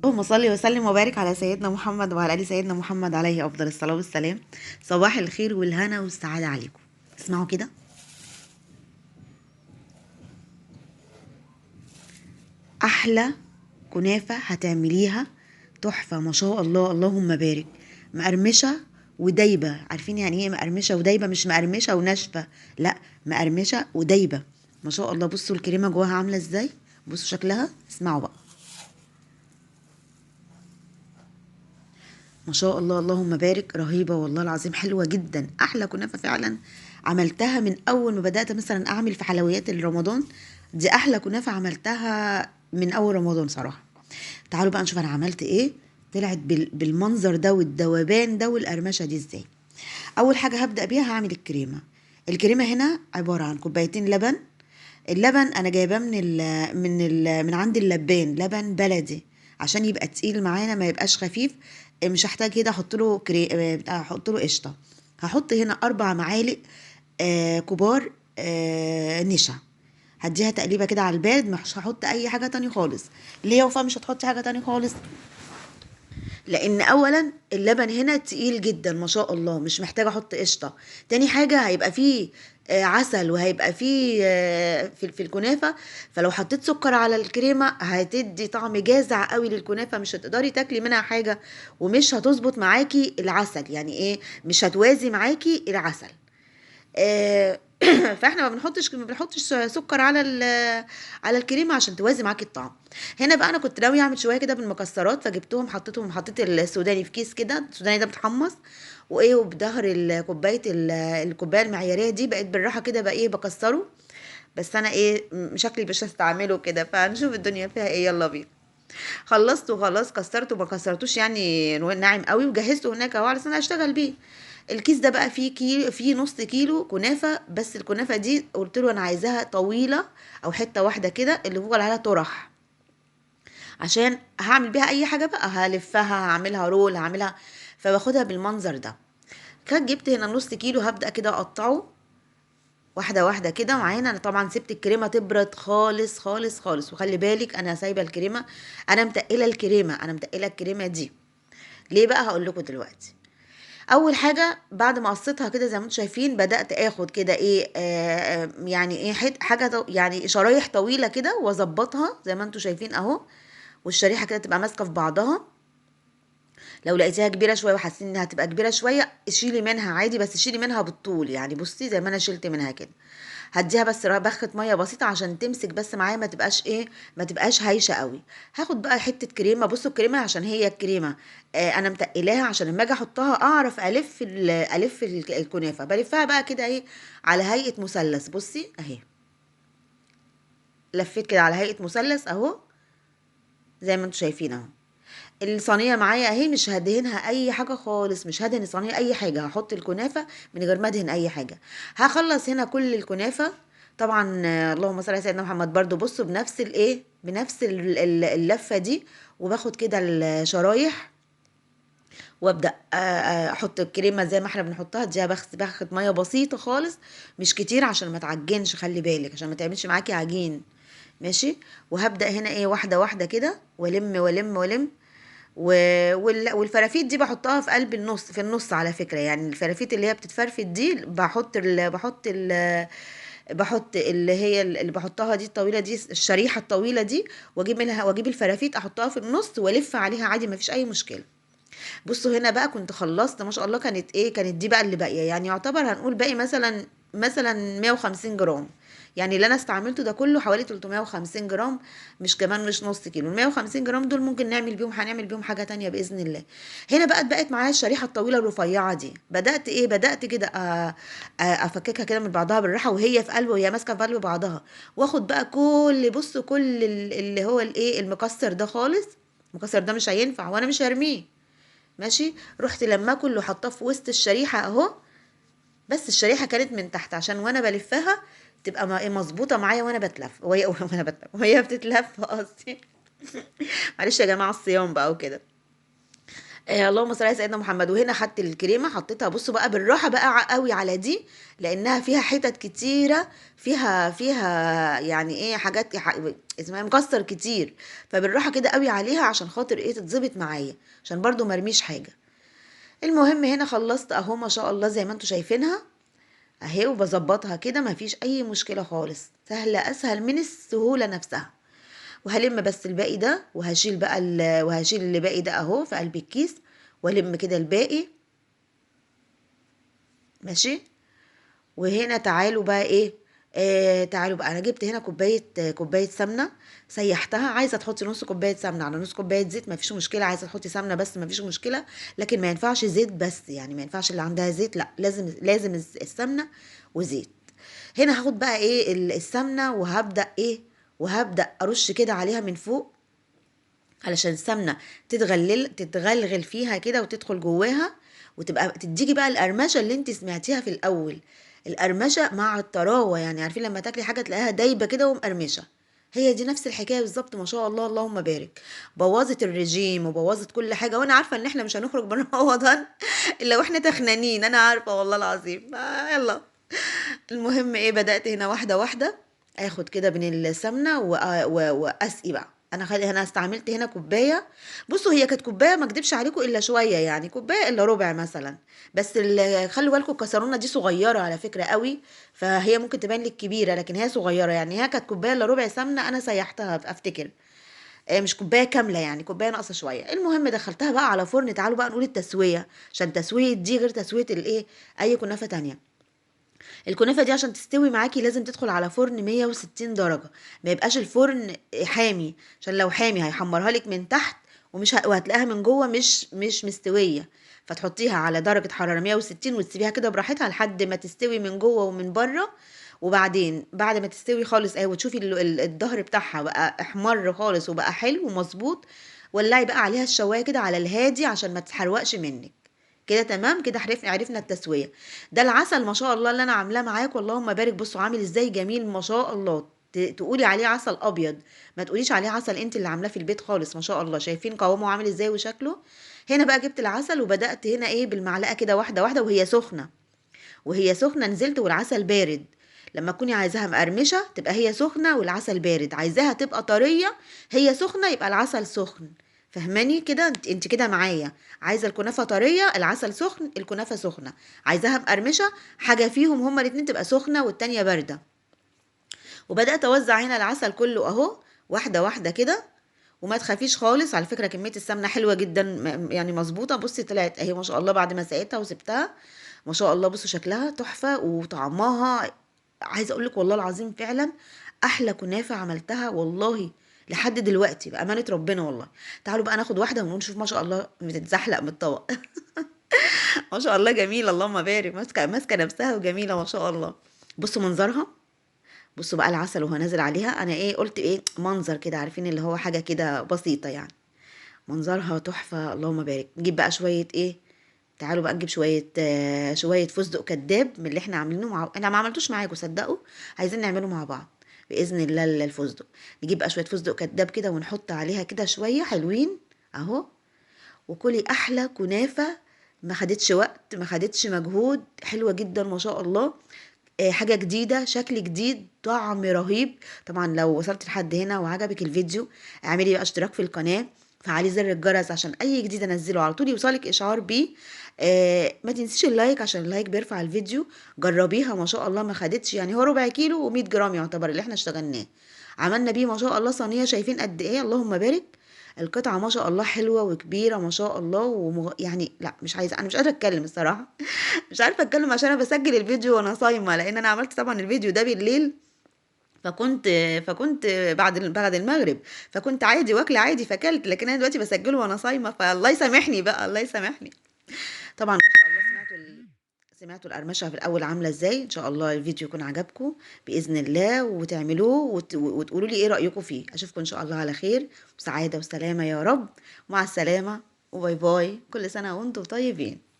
اللهم صل وسلم وبارك على سيدنا محمد وعلى ال سيدنا محمد عليه افضل الصلاه والسلام. صباح الخير والهنا والسعاده عليكم. اسمعوا كده. احلى كنافه هتعمليها تحفه ما شاء الله، اللهم بارك. مقرمشه ودايبه. عارفين يعني ايه مقرمشه ودايبه؟ مش مقرمشه وناشفه، لا، مقرمشه ودايبه ما شاء الله. بصوا الكريمه جواها عامله ازاي، بصوا شكلها. اسمعوا بقى. ما شاء الله اللهم بارك، رهيبة والله العظيم، حلوة جدا، أحلى كنافة فعلا. عملتها من أول ما بدأت مثلا أعمل في حلويات رمضان. دي أحلى كنافة عملتها من أول رمضان صراحة. تعالوا بقى نشوف أنا عملت إيه. طلعت بالمنظر ده والذوبان ده والقرمشة دي إزاي. أول حاجة هبدأ بيها هعمل الكريمة. الكريمة هنا عبارة عن كوبايتين لبن. اللبن انا جايباه من عند اللبان، لبن بلدي، عشان يبقى تقيل معانا ما يبقاش خفيف. مش هحتاج كده احط له احط له قشطه. هحط هنا 4 معالق كبار نشا. هديها تقليبه كده على البارد، مش هحط اي حاجه تاني خالص. ليه يا وفاء مش هتحطي حاجه تاني خالص؟ لان اولا اللبن هنا تقيل جدا ما شاء الله، مش محتاجه احط قشطه. تاني حاجه هيبقى فيه عسل، وهيبقى فيه في الكنافه. فلو حطيت سكر على الكريمه هتدي طعم جازع قوي للكنافه، مش هتقدري تاكلي منها حاجه. ومش هتظبط معاكي العسل، يعني ايه، مش هتوازي معاكي العسل. آه، فاحنا ما بنحطش سكر على الكريمه عشان توازي معاكي الطعم. هنا بقى انا كنت ناويه اعمل شويه كده بالمكسرات، فجبتهم حطيت السوداني في كيس كده. السوداني ده متحمص، وايه، وبظهر الكوبايه المعياريه دي بقيت بالراحه كده بقى ايه بكسره. بس انا ايه شكلي مش هستعمله كده، فهنشوف الدنيا فيها ايه. يلا بينا. خلصته خلاص، كسرته ما كسرتوش يعني ناعم قوي، وجهزته هناك اهو على سنة اشتغل بيه. الكيس ده بقى فيه كيلو، فيه نص كيلو كنافه. بس الكنافه دي قلت له انا عايزاها طويله، او حته واحده كده اللي بيقول عليها طرح، عشان هعمل بيها اي حاجه بقى، هلفها، هعملها رول، هعملها. فباخدها بالمنظر ده. كانت جبت هنا نص كيلو، هبدا كده اقطعه واحده واحده كده معانا. انا طبعا سبت الكريمه تبرد خالص خالص خالص، وخلي بالك انا سايبه الكريمه. انا متقله الكريمه دي. ليه بقى؟ هقول لكم دلوقتي. اول حاجه بعد ما قصيتها كده زي ما انتم شايفين، بدات اخد كده ايه يعني ايه حاجه يعني شرايح طويله كده، واظبطها زي ما انتم شايفين اهو. والشريحه كده تبقى ماسكه في بعضها. لو لقيتيها كبيره شويه وحاسين انها هتبقى كبيره شويه، شيلي منها عادي، بس شيلي منها بالطول، يعني بصي زي ما انا شلت منها كده. هديها بس بخة ميه بسيطه عشان تمسك بس معايا، ما تبقاش هايشه قوي. هاخد بقى حته كريمه. بصوا الكريمه عشان هي الكريمه انا متقلاها عشان لما اجي احطها اعرف الكنافه. بلفها بقى كده ايه على هيئه مثلث. بصي اهي، لفيت كده على هيئه مثلث اهو، زي ما انتم شايفين اهو. الصينيه معايا اهي، مش هدهنها اي حاجه خالص، مش هدهن الصينيه اي حاجه، هحط الكنافه من غير ما ادهن اي حاجه. هخلص هنا كل الكنافه. طبعا اللهم صل على سيدنا محمد. برضو بصوا بنفس اللفه دي. وباخد كده الشرايح، وابدا احط الكريمه زي ما احنا بنحطها. اديها باخد ميه بسيطه خالص، مش كتير عشان ما تعجنش. خلي بالك عشان ما تعملش معاكي عجين. ماشي. وهبدا هنا ايه واحده واحده كده، والم والم والم. والفرافيت دي بحطها في قلب النص، في النص على فكرة. يعني الفرافيت اللي هي بتتفرفت دي بحط اللي هي اللي بحطها دي الطويلة دي، الشريحة الطويلة دي. واجيب الفرافيت احطها في النص والف عليها عادي، ما فيش اي مشكلة. بصوا هنا بقى كنت خلصت ما شاء الله. كانت دي بقى اللي باقيه، يعني يعتبر هنقول باقي مثلا 150 جرام. يعني اللي انا استعملته ده كله حوالي 350 جرام، مش كمان مش نص كيلو. ال 150 جرام دول ممكن هنعمل بيهم حاجه تانية باذن الله. هنا بقت معايا الشريحه الطويله الرفيعه دي. بدات كده افككها كده من بعضها بالراحه، وهي ماسكه في قلب بعضها. واخد بقى كل اللي هو الايه المكسر ده خالص. المكسر ده مش هينفع وانا مش هرميه. ماشي. رحت لما كله حطاه في وسط الشريحه اهو. بس الشريحه كانت من تحت عشان وانا بلفها تبقى مظبوطه معايا وانا بتلف، وهي بتتلف قصدي. معلش يا جماعه الصيام بقى وكده. اللهم صل على سيدنا محمد. وهنا خدت الكريمه حطيتها، بصوا بقى بالراحه بقى قوي على دي، لانها فيها حتت كتيره، فيها يعني ايه حاجات اسمها مكسر كتير، فبالراحه كده قوي عليها عشان خاطر ايه تتظبط معايا، عشان برضو مرميش حاجه. المهم هنا خلصت اهو ما شاء الله زي ما انتوا شايفينها اهي، وبظبطها كده مفيش اي مشكله خالص، سهله اسهل من السهوله نفسها. وهلم بس الباقي ده، وهشيل بقى وهشيل اللي باقي ده اهو في قلب الكيس، والم كده الباقي. ماشي. وهنا تعالوا بقى ايه، تعالوا بقى، انا جبت هنا كوبايه سمنه، سيحتها. عايزه تحطي نص كوبايه سمنه على نص كوبايه زيت مفيش مشكله، عايزه تحطي سمنه بس مفيش مشكله، لكن ما ينفعش زيت بس، يعني ما ينفعش اللي عندها زيت، لا لازم السمنه وزيت. هنا هاخد بقى ايه السمنه، وهبدا ايه، وهبدا ارش كده عليها من فوق، علشان السمنه تتغلغل فيها كده وتدخل جواها، وتبقى تديكي بقى القرمشه اللي انت سمعتيها في الاول، القرمشه مع الطراوه، يعني عارفين لما تاكلي حاجه تلاقيها دايبه كده ومقرمشه، هي دي نفس الحكايه بالظبط. ما شاء الله اللهم بارك. بوظت الرجيم وبوظت كل حاجه، وانا عارفه ان احنا مش هنخرج من رمضان الا واحنا تخنانين، انا عارفه والله العظيم. يلا. المهم ايه، بدأت هنا واحدة واحدة اخد كده من السمنة واسقي بقى. انا استعملت هنا كوباية، بصوا هي كانت كوباية ما اكدبش عليكم الا شوية، يعني كوباية الا ربع مثلا، بس خلوا بالكم الكسرونة دي صغيرة على فكرة قوي، فهي ممكن تبان لك كبيرة لكن هي صغيرة، يعني هي كانت كوباية الا ربع سمنة انا سيحتها افتكر، مش كوبايه كامله، يعني كوبايه ناقصه شويه. المهم دخلتها بقى على فرن. تعالوا بقى نقول التسويه، عشان تسويه دي غير تسويه الايه، اي كنافه تانية. الكنافه دي عشان تستوي معاكي لازم تدخل على فرن 160 درجه، ما يبقاش الفرن حامي، عشان لو حامي هيحمرها لك من تحت، وهتلاقيها من جوه مش مستويه. فتحطيها على درجه حراره 160 وتسيبيها كده براحتها لحد ما تستوي من جوه ومن بره. وبعدين بعد ما تستوي خالص اهي، وتشوفي الظهر بتاعها بقى احمر خالص وبقى حلو ومظبوط، ولعي بقى عليها الشوايه كده على الهادي عشان ما تحرقش منك. كده تمام، كده عرفنا التسويه. ده العسل ما شاء الله اللي انا عاملاه معاكم، اللهم بارك، بصوا عامل ازاي جميل ما شاء الله، تقولي عليه عسل ابيض، ما تقوليش عليه عسل انت اللي عاملاه في البيت خالص. ما شاء الله شايفين قوامه عامل ازاي وشكله. هنا بقى جبت العسل وبدات هنا ايه بالمعلقه كده واحده واحده، وهي سخنه نزلت والعسل بارد. لما تكوني عايزاها مقرمشه تبقى هي سخنه والعسل بارد، عايزاها تبقى طريه هي سخنه يبقى العسل سخن. فهماني كده، انت كده معايا، عايزه الكنافه طريه العسل سخن، الكنافه سخنه. عايزاها مقرمشه حاجه فيهم، هما الاتنين تبقى سخنه والتانيه بارده. وبدات اوزع هنا العسل كله اهو، واحده واحده كده. وما تخافيش خالص، على فكره كميه السمنه حلوه جدا، يعني مظبوطه. بصي طلعت اهي ما شاء الله بعد ما سقيتها وسبتها، ما شاء الله بصوا شكلها تحفه وطعمها. عايزه اقول لك والله العظيم فعلا احلى كنافه عملتها والله لحد دلوقتي بامانه ربنا والله. تعالوا بقى ناخد واحده ونشوف ما شاء الله بتتزحلق من الطبق ما شاء الله جميله، اللهم بارك، ماسكه نفسها وجميله ما شاء الله. بصوا منظرها، بصوا بقى العسل وهو نازل عليها، انا ايه قلت ايه منظر كده، عارفين اللي هو حاجه كده بسيطه يعني، منظرها تحفه اللهم بارك. نجيب بقى شويه ايه، تعالوا بقى نجيب شويه فستق كداب من اللي احنا عاملينه انا ما عملتوش معاكم صدقوا، عايزين نعمله مع بعض باذن الله الفستق. نجيب بقى شويه فستق كداب كده ونحط عليها كده شويه حلوين اهو، وكلي احلى كنافه، ما خدتش وقت ما خدتش مجهود، حلوه جدا ما شاء الله. حاجة جديدة، شكل جديد، طعم رهيب. طبعا لو وصلت لحد هنا وعجبك الفيديو اعملي بقى اشتراك في القناة، فعلي زر الجرس عشان اي جديد انزله على طول يوصلك اشعار بيه. ما تنسيش اللايك عشان اللايك بيرفع الفيديو. جربيها ما شاء الله ما خدتش، يعني هو ربع كيلو و100 جرام يعتبر اللي احنا اشتغلناه، عملنا بيه ما شاء الله صينية، شايفين قد ايه اللهم بارك. القطعة ما شاء الله حلوة وكبيرة ما شاء الله يعني لا مش عايزة، انا مش قادرة اتكلم الصراحة مش عارفه اتكلم عشان انا بسجل الفيديو وانا صايمه، لان انا عملت طبعا الفيديو ده بالليل، فكنت فكنت بعد المغرب، فكنت عادي واكله عادي فاكلت، لكن انا دلوقتي بسجله وانا صايمه، فالله يسامحني بقى الله يسامحني. طبعا ما شاء الله سمعتوا القرمشه في الاول عامله ازاي. ان شاء الله الفيديو يكون عجبكم باذن الله، وتعملوه وتقولوا لي ايه رايكم فيه. اشوفكم ان شاء الله على خير وسعاده وسلامه يا رب، مع السلامه وباي باي، كل سنه وانتم طيبين.